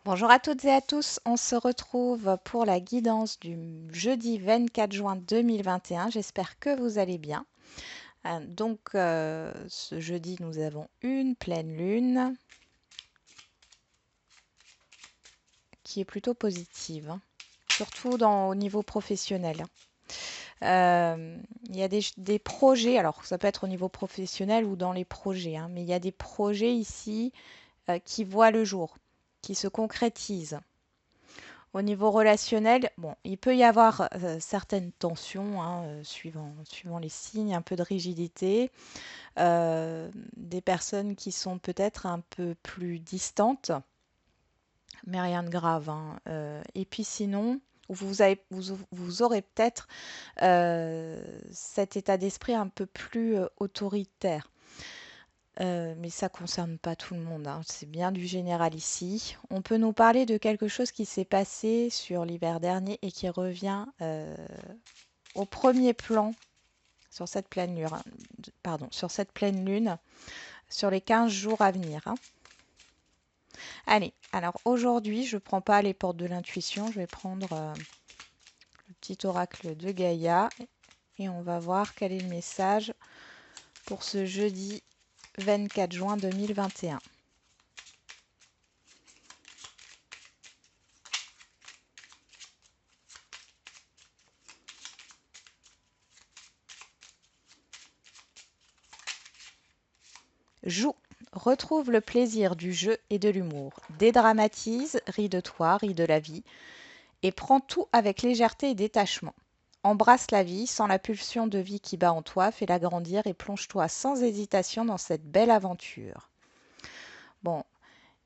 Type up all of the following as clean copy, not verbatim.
Bonjour à toutes et à tous, on se retrouve pour la guidance du jeudi 24 juin 2021. J'espère que vous allez bien. Ce jeudi, nous avons une pleine lune qui est plutôt positive, hein, surtout au niveau professionnel. Il y a des projets, alors ça peut être au niveau professionnel ou dans les projets, hein, mais il y a des projets ici qui voient le jour, qui se concrétisent. Au niveau relationnel, bon, il peut y avoir certaines tensions, hein, suivant les signes, un peu de rigidité, des personnes qui sont peut-être un peu plus distantes, mais rien de grave, hein. Et puis sinon, vous aurez peut-être cet état d'esprit un peu plus autoritaire. Mais ça concerne pas tout le monde, hein. C'est bien du général ici. On peut nous parler de quelque chose qui s'est passé sur l'hiver dernier et qui revient au premier plan sur cette pleine lune, sur cette pleine lune, sur les 15 jours à venir, hein. Allez, alors aujourd'hui, je ne prends pas les portes de l'intuition, je vais prendre le petit oracle de Gaïa et on va voir quel est le message pour ce jeudi 24 juin 2021. Joue, retrouve le plaisir du jeu et de l'humour. Dédramatise, ris de toi, ris de la vie, et prends tout avec légèreté et détachement. Embrasse la vie sans la pulsion de vie qui bat en toi, fais-la grandir et plonge-toi sans hésitation dans cette belle aventure. Bon,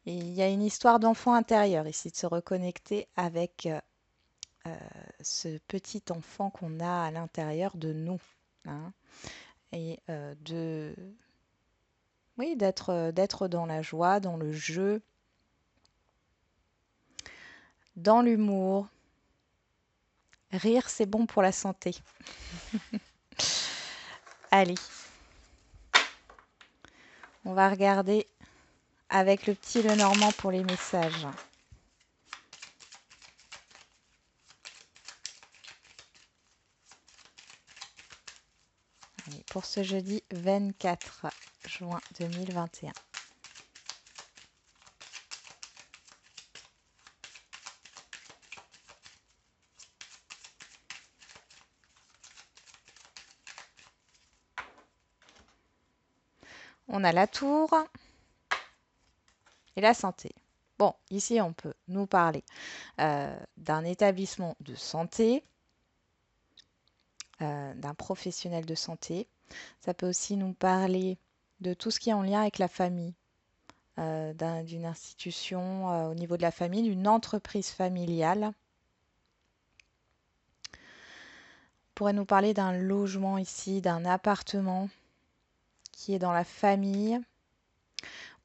il y a une histoire d'enfant intérieur ici, de se reconnecter avec ce petit enfant qu'on a à l'intérieur de nous, hein, et oui, d'être dans la joie, dans le jeu, dans l'humour. Rire, c'est bon pour la santé. Allez, on va regarder avec le petit Lenormand pour les messages. Allez, pour ce jeudi 24 juin 2021. On a la tour et la santé. Bon, ici, on peut nous parler d'un établissement de santé, d'un professionnel de santé. Ça peut aussi nous parler de tout ce qui est en lien avec la famille, d'une institution au niveau de la famille, d'une entreprise familiale. On pourrait nous parler d'un logement ici, d'un appartement qui est dans la famille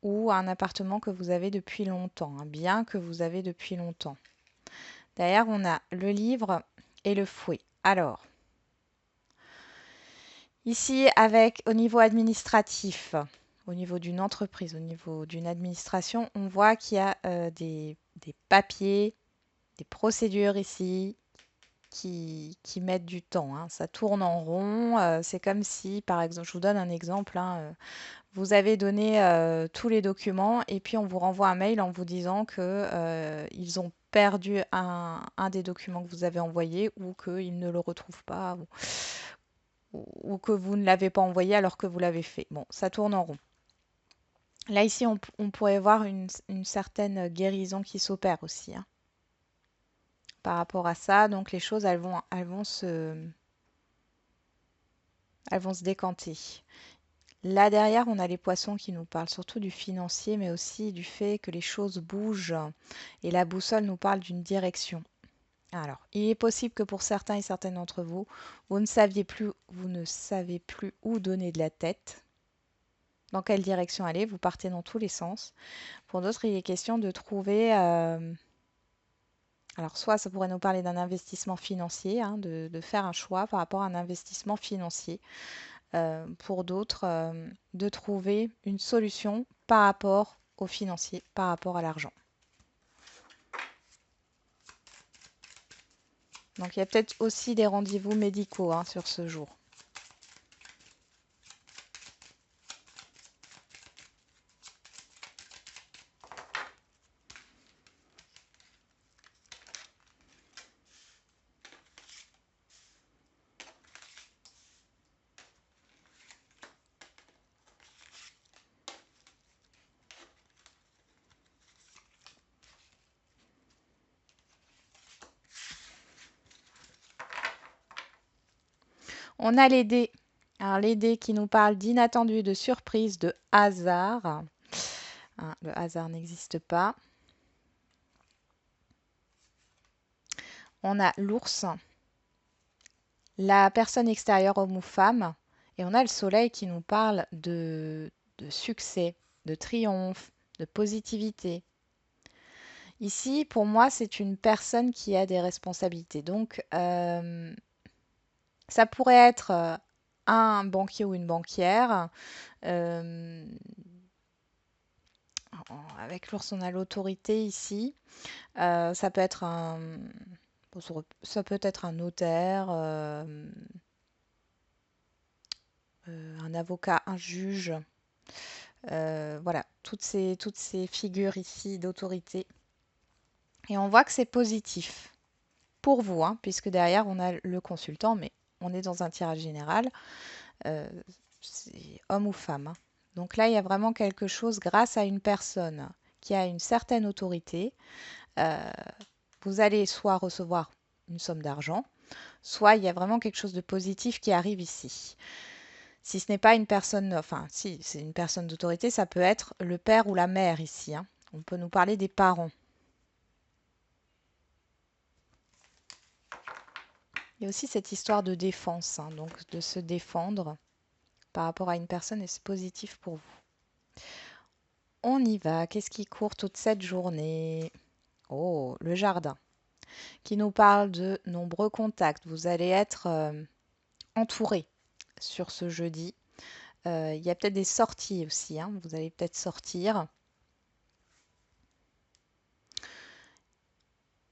ou un appartement que vous avez depuis longtemps, un bien que vous avez depuis longtemps. Derrière, on a le livre et le fouet. Alors, ici, au niveau administratif, au niveau d'une entreprise, au niveau d'une administration, on voit qu'il y a des papiers, des procédures ici qui mettent du temps, hein. Ça tourne en rond. C'est comme si, par exemple, je vous donne un exemple, hein, vous avez donné tous les documents et puis on vous renvoie un mail en vous disant que ils ont perdu un des documents que vous avez envoyé ou qu'ils ne le retrouvent pas ou que vous ne l'avez pas envoyé alors que vous l'avez fait. Bon, ça tourne en rond. Là, ici, on pourrait voir une certaine guérison qui s'opère aussi, hein, par rapport à ça. Donc, les choses, elles vont se décanter. Là derrière, on a les poissons qui nous parlent surtout du financier, mais aussi du fait que les choses bougent. Et la boussole nous parle d'une direction. Alors, il est possible que pour certains et certaines d'entre vous, vous ne savez plus où donner de la tête, dans quelle direction aller, vous partez dans tous les sens. Pour d'autres, il est question de trouver... alors, soit ça pourrait nous parler d'un investissement financier, hein, de faire un choix par rapport à un investissement financier. Pour d'autres, de trouver une solution par rapport au financier, par rapport à l'argent. Donc il y a peut-être aussi des rendez-vous médicaux hein, sur ce jour. On a les dés. Alors les dés qui nous parlent d'inattendu, de surprise, de hasard. Hein, le hasard n'existe pas. On a l'ours, la personne extérieure, homme ou femme. Et on a le soleil qui nous parle de succès, de triomphe, de positivité. Ici, pour moi, c'est une personne qui a des responsabilités. Donc, ça pourrait être un banquier ou une banquière. Euh, avec l'ours, on a l'autorité ici. Ça peut être ça peut être un notaire, un avocat, un juge. Voilà, toutes ces figures ici d'autorité. Et on voit que c'est positif pour vous, hein, puisque derrière on a le consultant, mais on est dans un tirage général, c'est homme ou femme. Hein. Donc là, il y a vraiment quelque chose grâce à une personne qui a une certaine autorité. euh, Vous allez soit recevoir une somme d'argent, soit il y a vraiment quelque chose de positif qui arrive ici. Si ce n'est pas une personne, enfin, si c'est une personne d'autorité, ça peut être le père ou la mère ici. Hein. On peut nous parler des parents. Il y a aussi cette histoire de défense, hein, donc de se défendre par rapport à une personne et c'est positif pour vous. On y va. Qu'est-ce qui court toute cette journée? Oh, le jardin, qui nous parle de nombreux contacts. Vous allez être entouré sur ce jeudi. Il y a peut-être des sorties aussi. Hein. Vous allez peut-être sortir.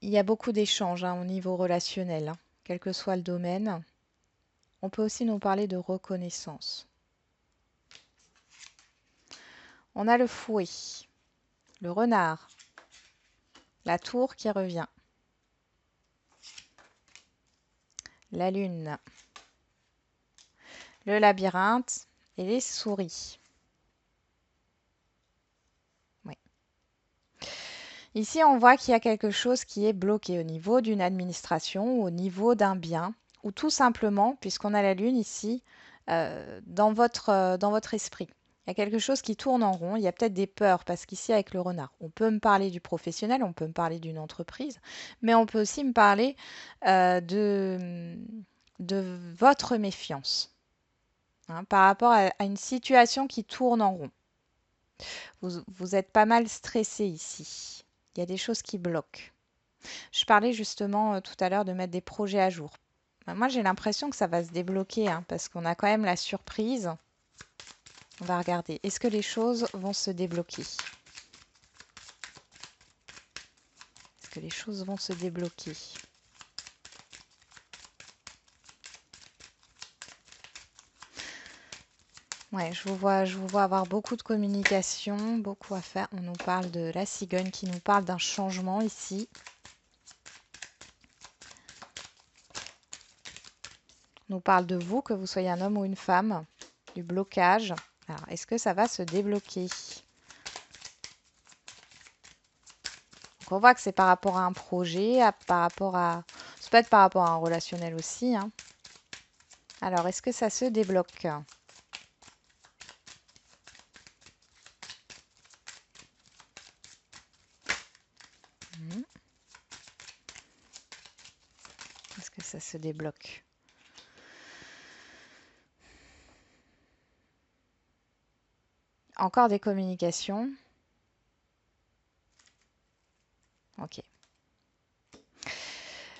Il y a beaucoup d'échanges hein, au niveau relationnel, hein, quel que soit le domaine. On peut aussi nous parler de reconnaissance. On a le fouet, le renard, la tour qui revient, la lune, le labyrinthe et les souris. Oui. Ici, on voit qu'il y a quelque chose qui est bloqué au niveau d'une administration, au niveau d'un bien, ou tout simplement, puisqu'on a la lune ici, dans votre esprit. Il y a quelque chose qui tourne en rond, il y a peut-être des peurs, parce qu'ici, avec le renard, on peut me parler du professionnel, on peut me parler d'une entreprise, mais on peut aussi me parler de votre méfiance hein, par rapport à une situation qui tourne en rond. Vous êtes pas mal stressé ici. Il y a des choses qui bloquent. Je parlais justement tout à l'heure de mettre des projets à jour. Moi, j'ai l'impression que ça va se débloquer hein, parce qu'on a quand même la surprise. On va regarder. Est-ce que les choses vont se débloquer? Est-ce que les choses vont se débloquer? Ouais, je vous vois avoir beaucoup de communication, beaucoup à faire. On nous parle de la cigogne qui nous parle d'un changement ici. On nous parle de vous, que vous soyez un homme ou une femme, du blocage. Alors, est-ce que ça va se débloquer? Donc, on voit que c'est par rapport à un projet, par rapport à... Ça peut être par rapport à un relationnel aussi. Hein. Alors, est-ce que ça se débloque? Est-ce que ça se débloque? Encore des communications. Ok.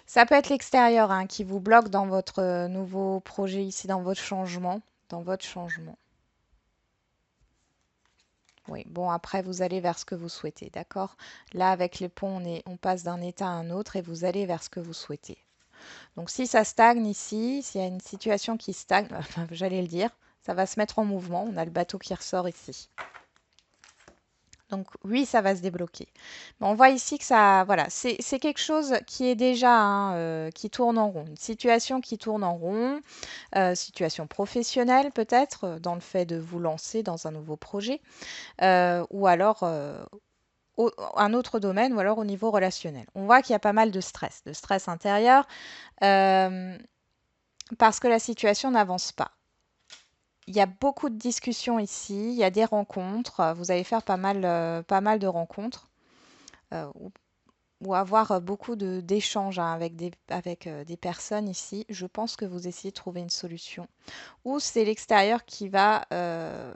Ça peut être l'extérieur hein, qui vous bloque dans votre nouveau projet ici, dans votre changement. Dans votre changement. Oui, bon, après, vous allez vers ce que vous souhaitez, d'accord? Là, avec les ponts, on passe d'un état à un autre et vous allez vers ce que vous souhaitez. Donc si ça stagne ici, s'il y a une situation qui stagne, enfin, j'allais le dire, ça va se mettre en mouvement. On a le bateau qui ressort ici. Donc oui, ça va se débloquer. Mais on voit ici que ça, voilà, c'est quelque chose qui est déjà, hein, qui tourne en rond. Une situation qui tourne en rond, situation professionnelle peut-être, dans le fait de vous lancer dans un nouveau projet, ou alors un autre domaine, ou alors au niveau relationnel. On voit qu'il y a pas mal de stress intérieur, euh, parce que la situation n'avance pas. Il y a beaucoup de discussions ici, il y a des rencontres, vous allez faire pas mal de rencontres, ou avoir beaucoup d'échanges, hein, avec des personnes ici. Je pense que vous essayez de trouver une solution. Ou c'est l'extérieur qui va... ouais.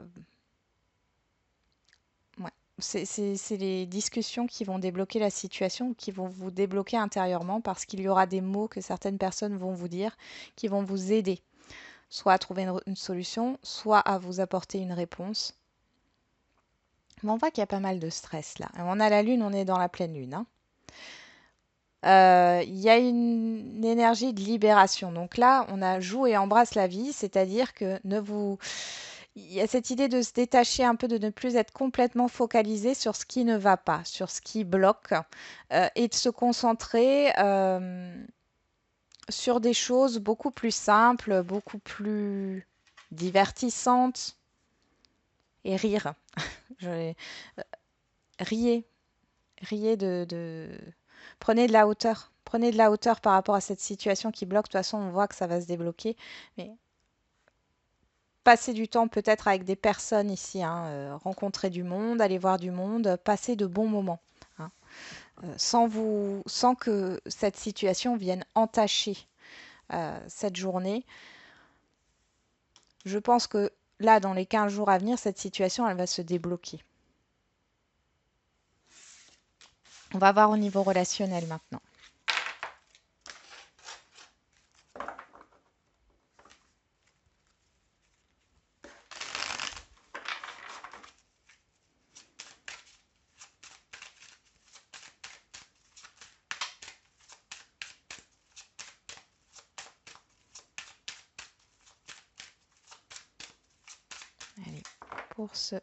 C'est les discussions qui vont débloquer la situation, ou qui vont vous débloquer intérieurement, parce qu'il y aura des mots que certaines personnes vont vous dire qui vont vous aider, soit à trouver une solution, soit à vous apporter une réponse. Mais on voit qu'il y a pas mal de stress là. On a la lune, on est dans la pleine lune, hein. Il y a une énergie de libération. Donc là, on a joue et embrasse la vie, c'est-à-dire que il y a cette idée de se détacher un peu, de ne plus être complètement focalisé sur ce qui ne va pas, sur ce qui bloque, et de se concentrer sur des choses beaucoup plus simples, beaucoup plus divertissantes, et rire. Je- Riez, riez Prenez de la hauteur. Prenez de la hauteur par rapport à cette situation qui bloque. De toute façon, on voit que ça va se débloquer. Mais passez du temps peut-être avec des personnes ici, hein, rencontrer du monde, aller voir du monde, passer de bons moments, hein, sans que cette situation vienne entacher cette journée. Je pense que là, dans les 15 jours à venir, cette situation, elle va se débloquer. On va voir au niveau relationnel maintenant. Allez, pour ce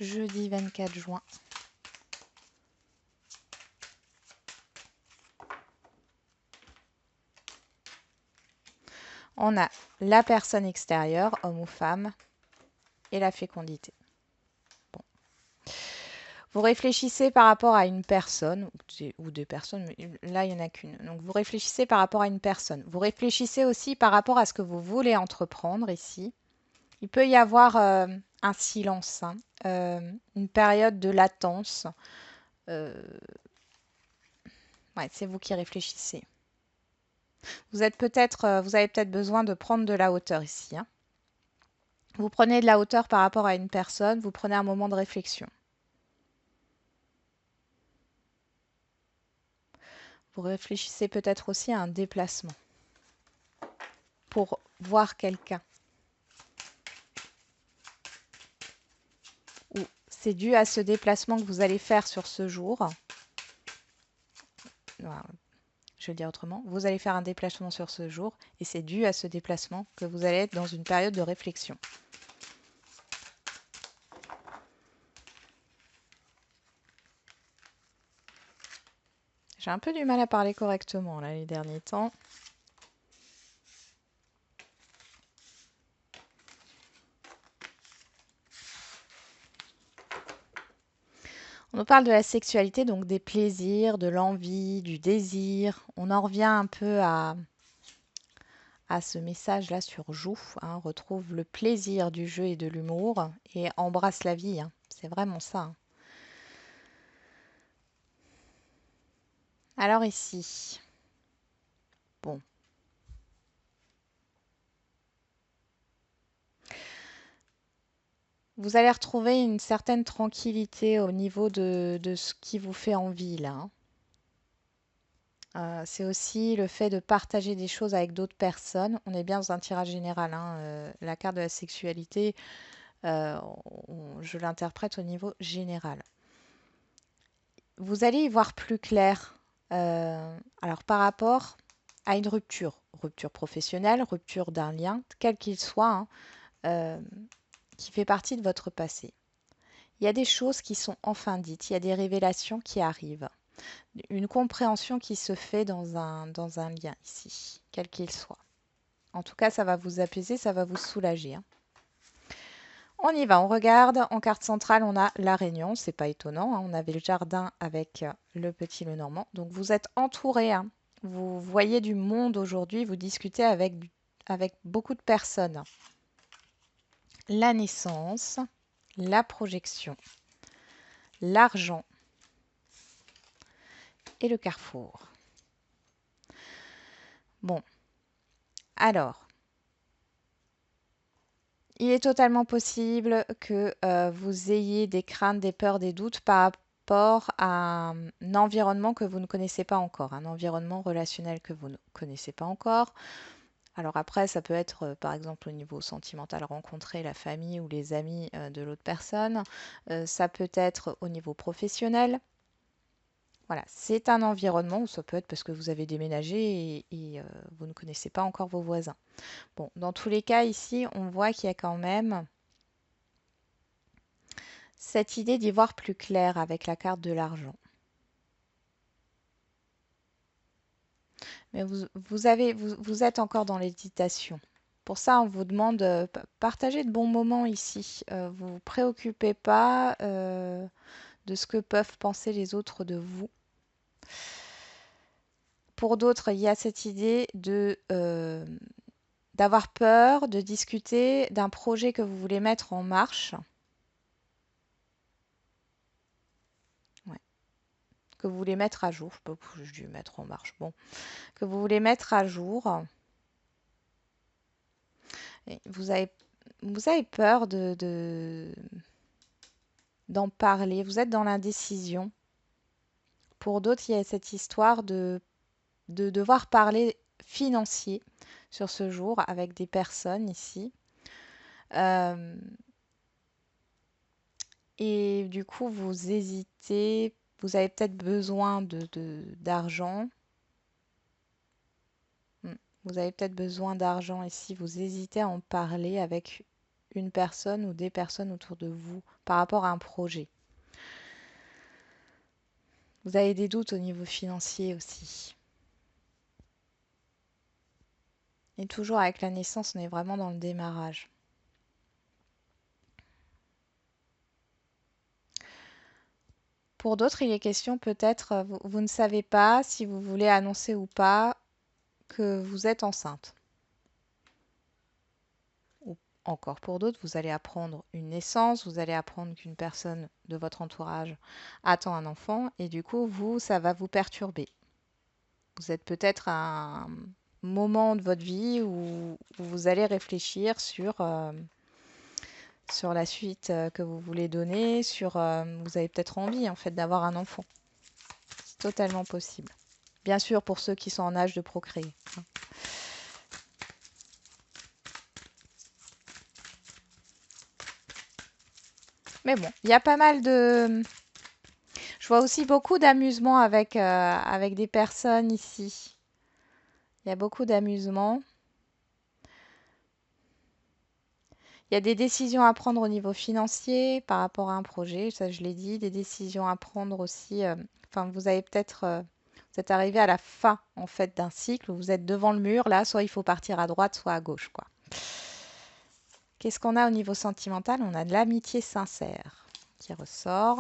jeudi 24 juin. On a la personne extérieure, homme ou femme, et la fécondité. Bon. Vous réfléchissez par rapport à une personne, ou deux personnes, mais là, il n'y en a qu'une. Donc, vous réfléchissez par rapport à une personne. Vous réfléchissez aussi par rapport à ce que vous voulez entreprendre ici. Il peut y avoir un silence, hein, une période de latence. Euh, ouais, c'est vous qui réfléchissez. Vous avez peut-être besoin de prendre de la hauteur ici, hein. Vous prenez de la hauteur par rapport à une personne, vous prenez un moment de réflexion. Vous réfléchissez peut-être aussi à un déplacement pour voir quelqu'un. Ou c'est dû à ce déplacement que vous allez faire sur ce jour. Voilà, je vais le dire autrement. Vous allez faire un déplacement sur ce jour et c'est dû à ce déplacement que vous allez être dans une période de réflexion. J'ai un peu du mal à parler correctement là les derniers temps. On nous parle de la sexualité, donc des plaisirs, de l'envie, du désir. On en revient un peu à ce message-là sur Joue, hein. Retrouve le plaisir du jeu et de l'humour et embrasse la vie, hein. C'est vraiment ça, hein. Alors ici, bon. Vous allez retrouver une certaine tranquillité au niveau de ce qui vous fait envie là, hein. C'est aussi le fait de partager des choses avec d'autres personnes. On est bien dans un tirage général, hein. La carte de la sexualité, je l'interprète au niveau général. Vous allez y voir plus clair. Alors par rapport à une rupture. Rupture professionnelle, rupture d'un lien, quel qu'il soit, hein, euh, qui fait partie de votre passé. Il y a des choses qui sont enfin dites, il y a des révélations qui arrivent, une compréhension qui se fait dans un lien ici, quel qu'il soit. En tout cas, ça va vous apaiser, ça va vous soulager, hein. On y va, on regarde. En carte centrale, on a la Réunion, c'est pas étonnant, hein. On avait le jardin avec le petit Lenormand. Donc vous êtes entouré, hein. Vous voyez du monde aujourd'hui, vous discutez avec beaucoup de personnes. La naissance, la projection, l'argent et le carrefour. Bon, alors, il est totalement possible que vous ayez des craintes, des peurs, des doutes par rapport à un environnement que vous ne connaissez pas encore, un environnement relationnel que vous ne connaissez pas encore. Alors après, ça peut être par exemple au niveau sentimental, rencontrer la famille ou les amis de l'autre personne. Ça peut être au niveau professionnel. Voilà, c'est un environnement, ou ça peut être parce que vous avez déménagé et vous ne connaissez pas encore vos voisins. Bon, dans tous les cas, ici, on voit qu'il y a quand même cette idée d'y voir plus clair avec la carte de l'argent. Mais vous êtes encore dans l'hésitation. Pour ça, on vous demande de partager de bons moments ici. Vous ne vous préoccupez pas de ce que peuvent penser les autres de vous. Pour d'autres, il y a cette idée d'avoir peur, de discuter d'un projet que vous voulez mettre en marche. Ouais. Que vous voulez mettre à jour. Je sais pas pourquoi je dis mettre en marche. Bon. Que vous voulez mettre à jour. Et vous avez peur d'en parler. Vous êtes dans l'indécision. Pour d'autres, il y a cette histoire de devoir parler financier sur ce jour avec des personnes ici. Euh, et du coup, vous hésitez. Vous avez peut-être besoin d'argent. Vous avez peut-être besoin d'argent ici. Vous hésitez à en parler avec une personne ou des personnes autour de vous par rapport à un projet. Vous avez des doutes au niveau financier aussi. Et toujours avec la naissance, on est vraiment dans le démarrage. Pour d'autres, il est question peut-être, vous ne savez pas si vous voulez annoncer ou pas que vous êtes enceinte. Ou encore pour d'autres, vous allez apprendre une naissance, vous allez apprendre qu'une personne de votre entourage attend un enfant et du coup, vous, ça va vous perturber. Vous êtes peut-être à un moment de votre vie où vous allez réfléchir sur la suite que vous voulez donner, vous avez peut-être envie en fait d'avoir un enfant. C'est totalement possible. Bien sûr pour ceux qui sont en âge de procréer. Mais bon, il y a pas mal de... Je vois aussi beaucoup d'amusement avec des personnes ici. Il y a beaucoup d'amusement. Il y a des décisions à prendre au niveau financier par rapport à un projet, ça je l'ai dit, des décisions à prendre aussi. Enfin, vous avez peut-être, vous êtes arrivé à la fin en fait d'un cycle où vous êtes devant le mur. Là, soit il faut partir à droite, soit à gauche, quoi. Qu'est-ce qu'on a au niveau sentimental? On a de l'amitié sincère qui ressort.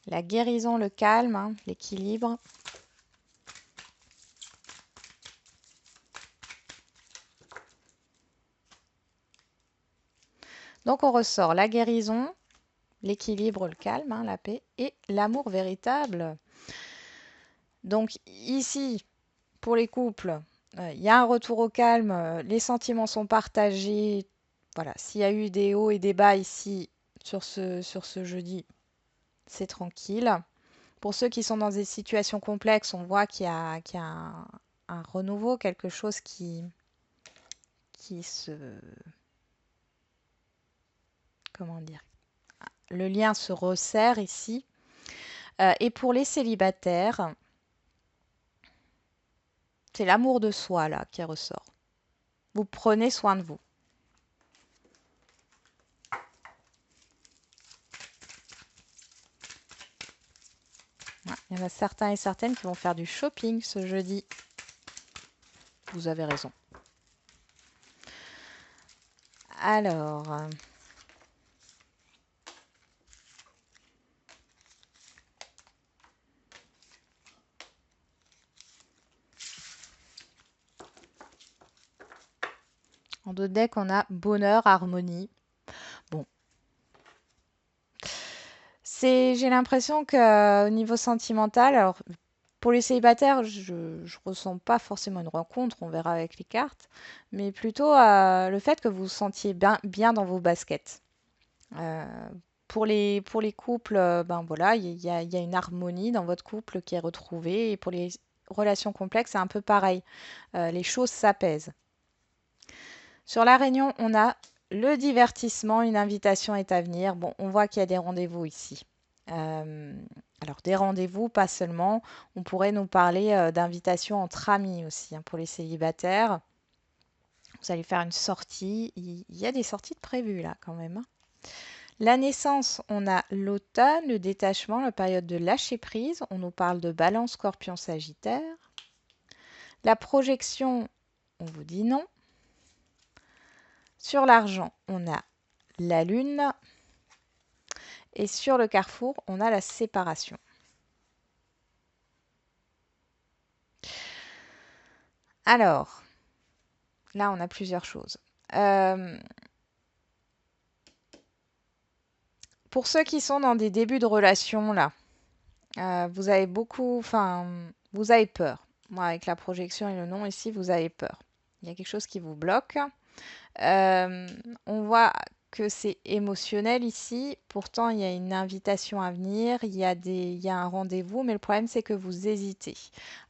La guérison, le calme, hein, l'équilibre. Donc on ressort la guérison, l'équilibre, le calme, hein, la paix et l'amour véritable. Donc ici, pour les couples, il y a un retour au calme, les sentiments sont partagés. Voilà, s'il y a eu des hauts et des bas ici sur ce jeudi, c'est tranquille. Pour ceux qui sont dans des situations complexes, on voit qu'il y a un renouveau, quelque chose qui se... Comment dire? le lien se resserre ici. Et pour les célibataires, c'est l'amour de soi là qui ressort. Vous prenez soin de vous. Ouais, il y en a certains et certaines qui vont faire du shopping ce jeudi. Vous avez raison. Alors, en dos de deck, on a bonheur, harmonie. Bon, j'ai l'impression qu'au niveau sentimental, alors pour les célibataires, je ne ressens pas forcément une rencontre, on verra avec les cartes, mais plutôt le fait que vous vous sentiez bien dans vos baskets. Euh, pour les couples, ben voilà, il y a une harmonie dans votre couple qui est retrouvée. Et pour les relations complexes, c'est un peu pareil. Les choses s'apaisent. Sur la réunion, on a le divertissement, une invitation est à venir. Bon, on voit qu'il y a des rendez-vous ici. Euh, alors, des rendez-vous, pas seulement. On pourrait nous parler d'invitations entre amis aussi, hein, pour les célibataires. Vous allez faire une sortie. Il y a des sorties de prévues là quand même, hein. La naissance, on a l'automne, le détachement, la période de lâcher prise. On nous parle de balance, scorpion, sagittaire. La projection, on vous dit non. Sur l'argent, on a la lune. Et sur le carrefour, on a la séparation. Alors, là, on a plusieurs choses. Pour ceux qui sont dans des débuts de relation, là, vous avez vous avez peur. Moi, avec la projection et le non ici, vous avez peur. Il y a quelque chose qui vous bloque. On voit que c'est émotionnel ici. Pourtant, il y a une invitation à venir, il y a un rendez-vous, mais le problème, c'est que vous hésitez,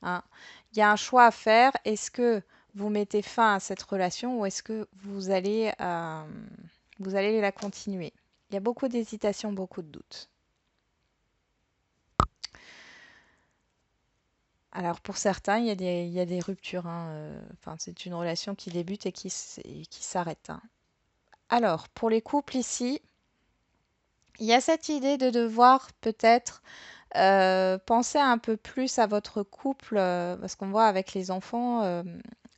hein. Il y a un choix à faire. Est-ce que vous mettez fin à cette relation ou est-ce que vous allez la continuer? Il y a beaucoup d'hésitation, beaucoup de doutes. Alors pour certains, il y a des ruptures, hein, enfin, c'est une relation qui débute et qui s'arrête, hein. Alors, pour les couples ici, il y a cette idée de devoir peut-être penser un peu plus à votre couple, parce qu'on voit avec les enfants,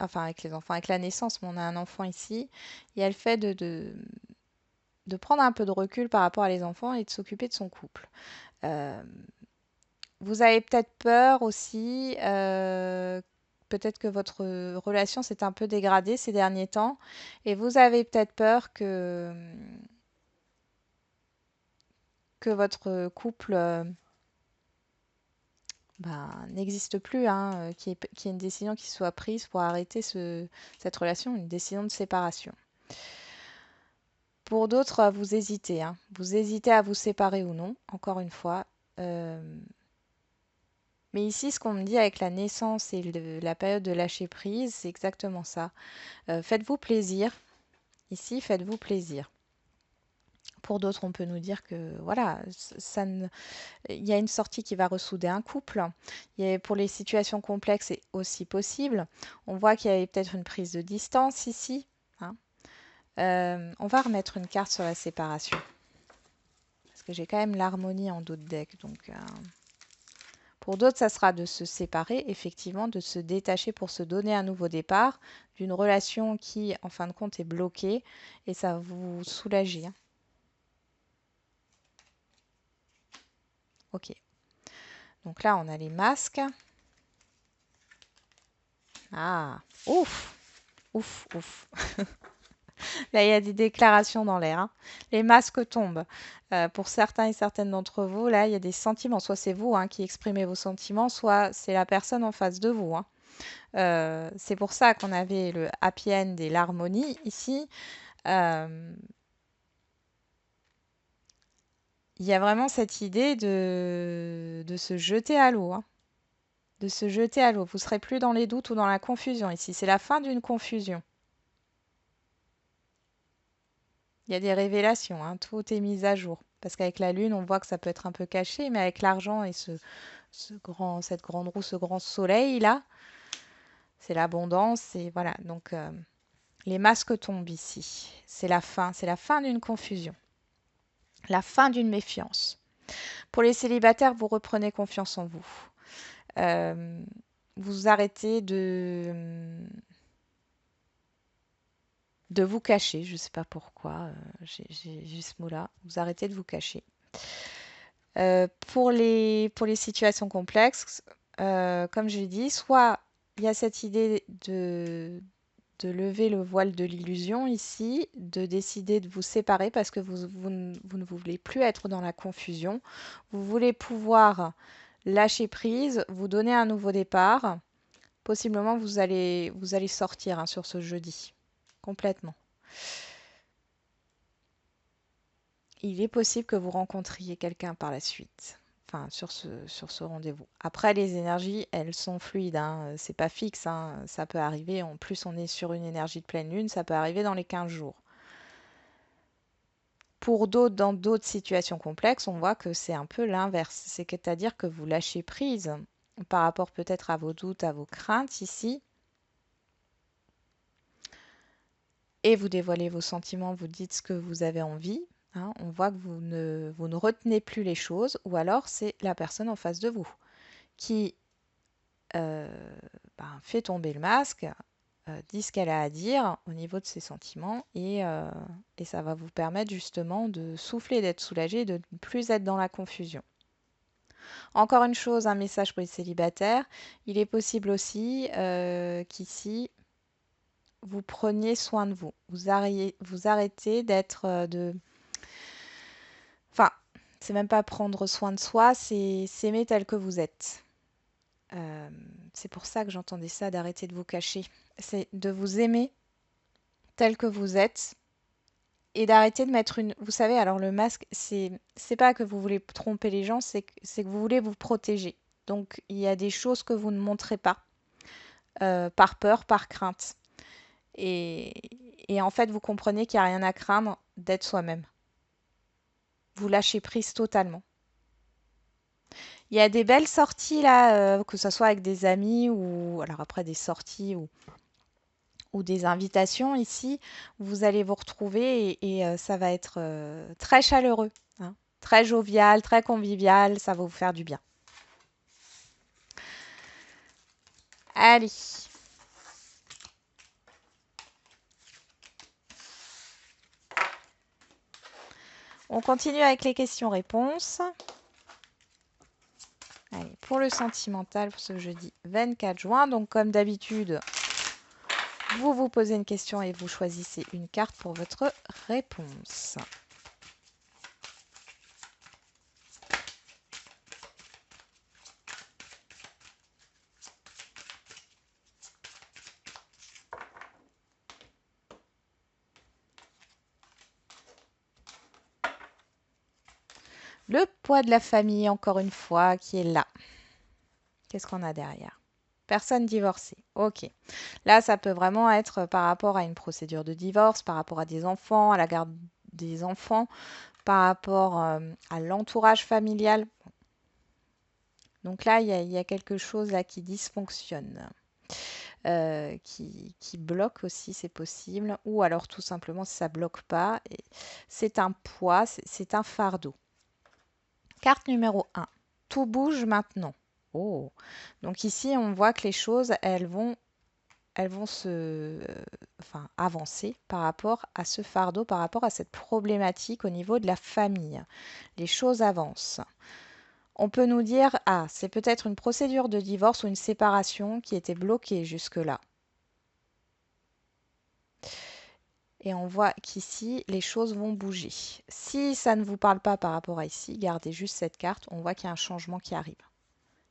enfin avec les enfants, avec la naissance, mais on a un enfant ici, il y a le fait de prendre un peu de recul par rapport à les enfants et de s'occuper de son couple. Euh, Vous avez peut-être peur aussi, peut-être que votre relation s'est un peu dégradée ces derniers temps, et vous avez peut-être peur que votre couple n'existe plus, hein, qu'il y ait une décision qui soit prise pour arrêter cette relation, une décision de séparation. Pour d'autres, vous hésitez, hein. Vous hésitez à vous séparer ou non, encore une fois. Euh, mais ici, ce qu'on me dit avec la naissance et la période de lâcher prise, c'est exactement ça. Faites-vous plaisir. Ici, faites-vous plaisir. Pour d'autres, on peut nous dire que voilà, il y a une sortie qui va ressouder un couple. Pour les situations complexes, c'est aussi possible. On voit qu'il y avait peut-être une prise de distance ici, hein. On va remettre une carte sur la séparation. Parce que j'ai quand même l'harmonie en dos de deck. Donc, pour d'autres, ça sera de se séparer, effectivement, de se détacher pour se donner un nouveau départ d'une relation qui, en fin de compte, est bloquée. Et ça va vous soulager, hein. Ok. Donc là, on a les masques. Ah, ouf, ouf, ouf. Là, il y a des déclarations dans l'air, hein. Les masques tombent. Pour certains et certaines d'entre vous, là, il y a des sentiments. Soit c'est vous, hein, qui exprimez vos sentiments, soit c'est la personne en face de vous, hein. C'est pour ça qu'on avait le happy end et l'harmonie ici. Euh, il y a vraiment cette idée de se jeter à l'eau, hein. De se jeter à l'eau. Vous serez plus dans les doutes ou dans la confusion ici. C'est la fin d'une confusion. Il y a des révélations, hein, tout est mis à jour. Parce qu'avec la lune, on voit que ça peut être un peu caché, mais avec l'argent et cette grande roue, ce grand soleil là, c'est l'abondance et voilà. Donc les masques tombent ici. C'est la fin d'une confusion, la fin d'une méfiance. Pour les célibataires, vous reprenez confiance en vous. Euh, vous arrêtez de vous cacher. Je ne sais pas pourquoi, j'ai ce mot-là. Vous arrêtez de vous cacher. Pour les situations complexes, comme j'ai dit, soit il y a cette idée de lever le voile de l'illusion ici, de décider de vous séparer parce que vous ne voulez plus être dans la confusion. Vous voulez pouvoir lâcher prise, vous donner un nouveau départ. Possiblement, vous allez sortir hein, sur ce jeudi, complètement. Il est possible que vous rencontriez quelqu'un par la suite. Enfin, sur ce rendez-vous. Après, les énergies, elles sont fluides, hein. C'est pas fixe, hein. Ça peut arriver. En plus, on est sur une énergie de pleine lune, ça peut arriver dans les 15 jours. Pour d'autres, dans d'autres situations complexes, on voit que c'est un peu l'inverse. C'est-à-dire que vous lâchez prise par rapport peut-être à vos doutes, à vos craintes ici, et vous dévoilez vos sentiments, vous dites ce que vous avez envie. Hein. On voit que vous ne retenez plus les choses, ou alors c'est la personne en face de vous qui euh, fait tomber le masque, dit ce qu'elle a à dire au niveau de ses sentiments, et ça va vous permettre justement de souffler, d'être soulagé, de ne plus être dans la confusion. Encore une chose, un message pour les célibataires. Il est possible aussi qu'ici, vous preniez soin de vous. Vous arrêtez d'être Enfin, c'est même pas prendre soin de soi, c'est s'aimer tel que vous êtes. C'est pour ça que j'entendais ça, d'arrêter de vous cacher. C'est de vous aimer tel que vous êtes et d'arrêter de mettre une... Vous savez, alors le masque, c'est pas que vous voulez tromper les gens, c'est que vous voulez vous protéger. Donc, il y a des choses que vous ne montrez pas, par peur, par crainte. Et, et en fait, vous comprenez qu'il n'y a rien à craindre d'être soi-même. Vous lâchez prise totalement. Il y a des belles sorties là, que ce soit avec des amis ou alors après des sorties ou des invitations ici, vous allez vous retrouver et ça va être très chaleureux, hein, très jovial, très convivial, ça va vous faire du bien. Allez, on continue avec les questions-réponses. Allez, pour le sentimental, pour ce jeudi 24 juin, donc comme d'habitude, vous vous posez une question et vous choisissez une carte pour votre réponse. Le poids de la famille, encore une fois, qui est là. Qu'est-ce qu'on a derrière? Personne divorcée. Ok. Là, ça peut vraiment être par rapport à une procédure de divorce, par rapport à des enfants, à la garde des enfants, par rapport à l'entourage familial. Donc là, il y a quelque chose là qui dysfonctionne, qui bloque aussi, c'est possible. Ou alors tout simplement, si ça bloque pas, c'est un poids, c'est un fardeau. Carte numéro 1. Tout bouge maintenant. Oh. Donc ici, on voit que les choses, elles vont avancer par rapport à ce fardeau, par rapport à cette problématique au niveau de la famille. Les choses avancent. On peut nous dire, ah, c'est peut-être une procédure de divorce ou une séparation qui était bloquée jusque-là. Et on voit qu'ici, les choses vont bouger. Si ça ne vous parle pas par rapport à ici, gardez juste cette carte. On voit qu'il y a un changement qui arrive.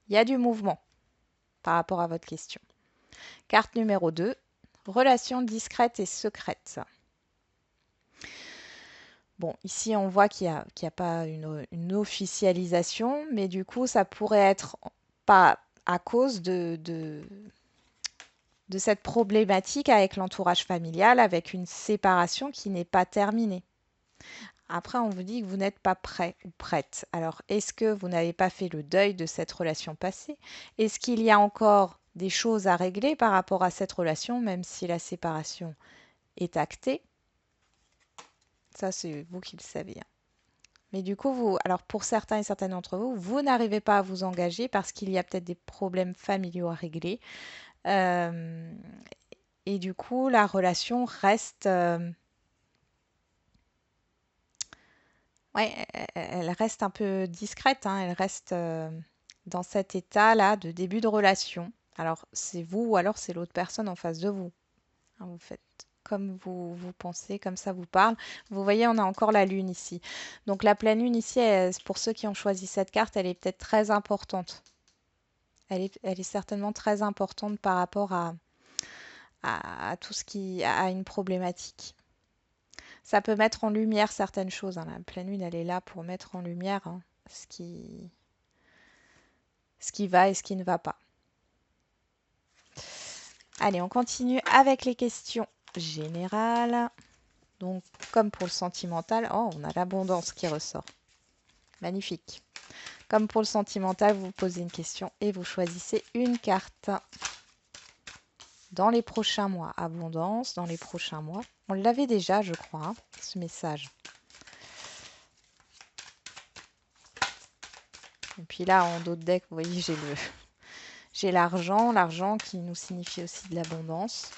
Il y a du mouvement par rapport à votre question. Carte numéro 2, relation discrète et secrète. Bon, ici, on voit qu'il n'y a pas une officialisation, mais du coup, ça pourrait être pas à cause de cette problématique avec l'entourage familial, avec une séparation qui n'est pas terminée. Après, on vous dit que vous n'êtes pas prêt ou prête. Alors, est-ce que vous n'avez pas fait le deuil de cette relation passée? Est-ce qu'il y a encore des choses à régler par rapport à cette relation, même si la séparation est actée? Ça, c'est vous qui le savez, hein. Mais du coup, alors pour certains et certaines d'entre vous, vous n'arrivez pas à vous engager parce qu'il y a peut-être des problèmes familiaux à régler. Euh, et du coup, la relation reste, ouais, elle reste un peu discrète, hein, elle reste dans cet état-là de début de relation. Alors, c'est vous ou alors c'est l'autre personne en face de vous, hein. Vous faites comme vous pensez, comme ça vous parle. Vous voyez, on a encore la lune ici. Donc la pleine lune ici, pour ceux qui ont choisi cette carte, elle est peut-être très importante. Elle est certainement très importante par rapport à tout ce qui a une problématique. Ça peut mettre en lumière certaines choses, hein. La pleine lune, elle est là pour mettre en lumière, hein, ce qui va et ce qui ne va pas. Allez, on continue avec les questions générales. Donc, comme pour le sentimental, oh, on a l'abondance qui ressort. Magnifique. Comme pour le sentimental, vous posez une question et vous choisissez une carte. Dans les prochains mois, abondance, dans les prochains mois. On l'avait déjà, je crois, hein, ce message. Et puis là, en dos de deck, vous voyez, j'ai l'argent qui nous signifie aussi de l'abondance.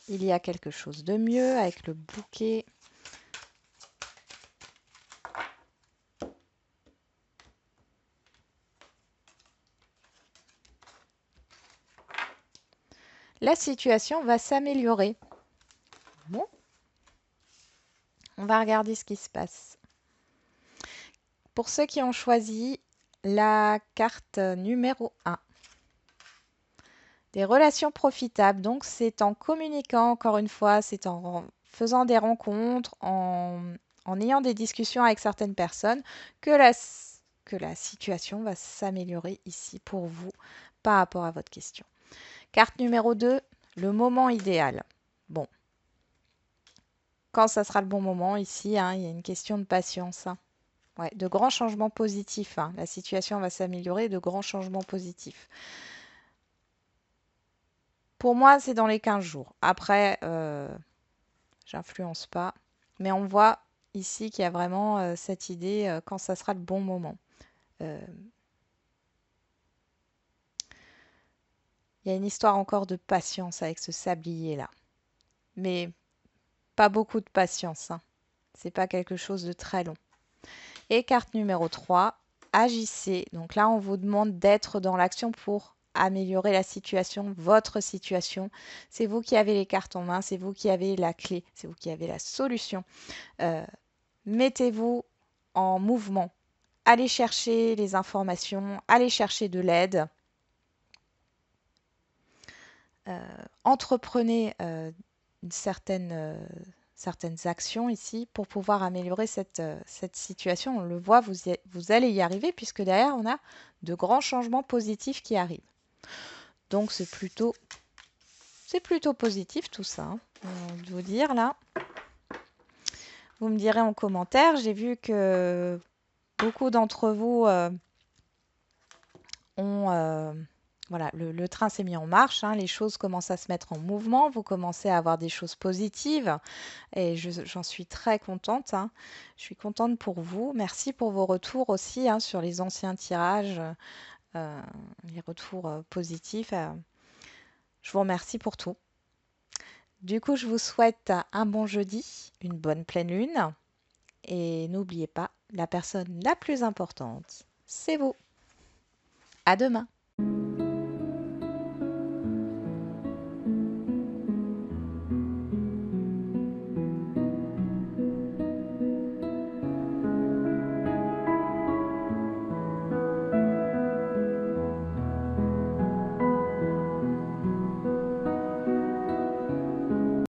Il y a quelque chose de mieux avec le bouquet. La situation va s'améliorer. Bon, on va regarder ce qui se passe. Pour ceux qui ont choisi la carte numéro 1, des relations profitables. Donc, c'est en communiquant, encore une fois, c'est en faisant des rencontres, en ayant des discussions avec certaines personnes que la situation va s'améliorer ici pour vous par rapport à votre question. Carte numéro 2, le moment idéal. Bon, quand ça sera le bon moment ici, hein, il y a une question de patience, hein. Ouais, de grands changements positifs, hein. La situation va s'améliorer, de grands changements positifs. Pour moi, c'est dans les 15 jours. Après, j'influence pas. Mais on voit ici qu'il y a vraiment cette idée quand ça sera le bon moment. Euh, Il y a une histoire encore de patience avec ce sablier-là. Mais pas beaucoup de patience, hein. C'est pas quelque chose de très long. Et carte numéro 3, agissez. Donc là, on vous demande d'être dans l'action pour améliorer la situation, votre situation. C'est vous qui avez les cartes en main, c'est vous qui avez la clé, c'est vous qui avez la solution. Mettez-vous en mouvement. Allez chercher les informations, allez chercher de l'aide. Entreprenez certaines actions ici pour pouvoir améliorer cette situation. On le voit, vous allez y arriver puisque derrière, on a de grands changements positifs qui arrivent. Donc, c'est plutôt positif tout ça, hein, de vous dire là. Vous me direz en commentaire, j'ai vu que beaucoup d'entre vous voilà, le train s'est mis en marche, hein, les choses commencent à se mettre en mouvement, vous commencez à avoir des choses positives et j'en suis très contente, hein. Je suis contente pour vous. Merci pour vos retours aussi, hein, sur les anciens tirages, les retours positifs. Je vous remercie pour tout. Du coup, je vous souhaite un bon jeudi, une bonne pleine lune et n'oubliez pas, la personne la plus importante, c'est vous. À demain.